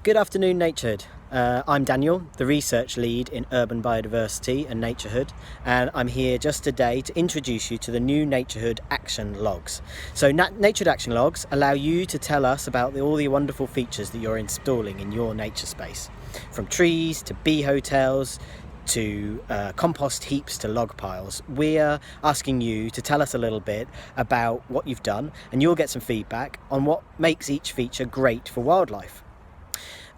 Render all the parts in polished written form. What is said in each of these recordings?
Good afternoon, Naturehood. I'm Daniel, the research lead in urban biodiversity and Naturehood, and I'm here just today to introduce you to the new Naturehood action logs. So Naturehood action logs allow you to tell us about all the wonderful features that you're installing in your nature space, from trees to bee hotels to compost heaps to log piles. We're asking you to tell us a little bit about what you've done, and you'll get some feedback on what makes each feature great for wildlife.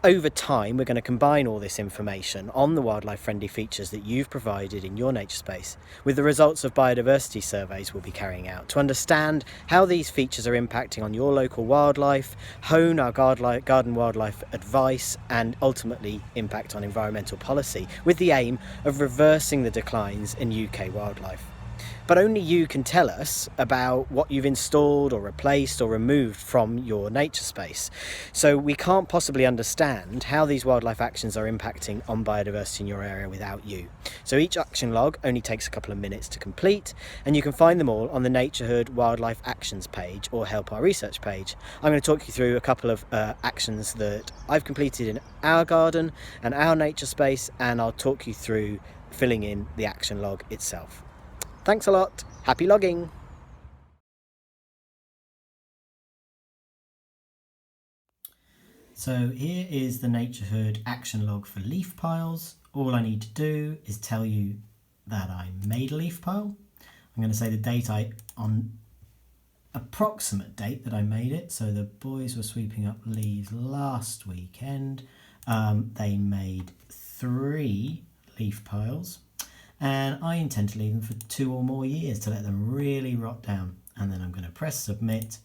Over time, we're going to combine all this information on the wildlife-friendly features that you've provided in your nature space with the results of biodiversity surveys we'll be carrying out to understand how these features are impacting on your local wildlife, hone our garden wildlife advice, and ultimately impact on environmental policy with the aim of reversing the declines in UK wildlife. But only you can tell us about what you've installed or replaced or removed from your nature space. So we can't possibly understand how these wildlife actions are impacting on biodiversity in your area without you. So each action log only takes a couple of minutes to complete, and you can find them all on the Naturehood Wildlife Actions page or Help Our Research page. I'm going to talk you through a couple of actions that I've completed in our garden and our nature space, and I'll talk you through filling in the action log itself. Thanks a lot. Happy logging. So here is the Naturehood action log for leaf piles. All I need to do is tell you that I made a leaf pile. I'm going to say the date approximate date that I made it. So the boys were sweeping up leaves last weekend. They made 3 leaf piles. And I intend to leave them for 2 or more years to let them really rot down. And then I'm going to press submit,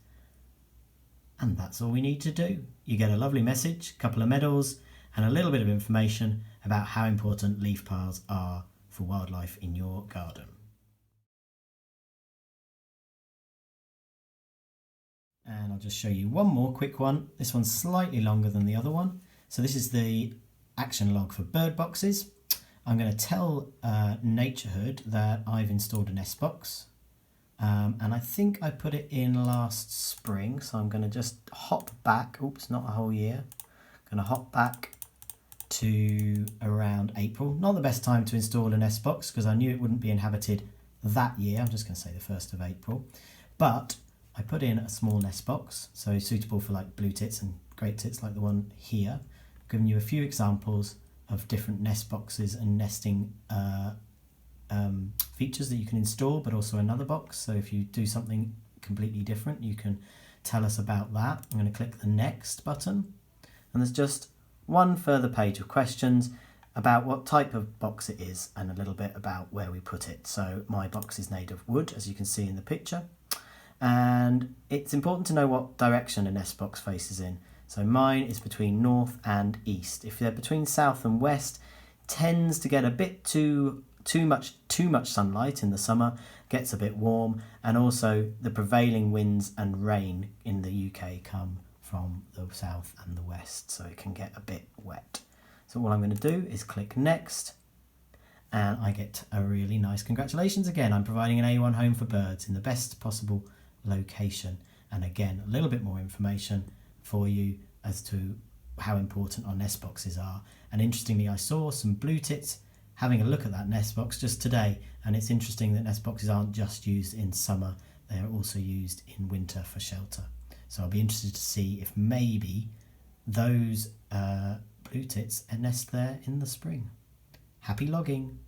and that's all we need to do. You get a lovely message, a couple of medals, and a little bit of information about how important leaf piles are for wildlife in your garden. And I'll just show you one more quick one. This one's slightly longer than the other one. So this is the action log for bird boxes. I'm going to tell Naturehood that I've installed a nest box, and I think I put it in last spring, so I'm going to just hop back, oops, not a whole year, I'm going to hop back to around April. Not the best time to install a nest box because I knew it wouldn't be inhabited that year. I'm just going to say the 1st of April, but I put in a small nest box, so suitable for like blue tits and great tits like the one here. I've given you a few examples of different nest boxes and nesting features that you can install, but also another box. So if you do something completely different, you can tell us about that. I'm going to click the next button, and there's just one further page of questions about what type of box it is and a little bit about where we put it. So my box is made of wood, as you can see in the picture, and it's important to know what direction a nest box faces in. So mine is between north and east. If they're between south and west, tends to get a bit too much sunlight in the summer, gets a bit warm, and also the prevailing winds and rain in the UK come from the south and the west, so it can get a bit wet. So all I'm going to do is click next, and I get a really nice congratulations again. I'm providing an A1 home for birds in the best possible location, and again a little bit more information for you as to how important our nest boxes are. And interestingly, I saw some blue tits having a look at that nest box just today, and it's interesting that nest boxes aren't just used in summer, they are also used in winter for shelter. So I'll be interested to see if maybe those blue tits nest there in the spring. Happy logging!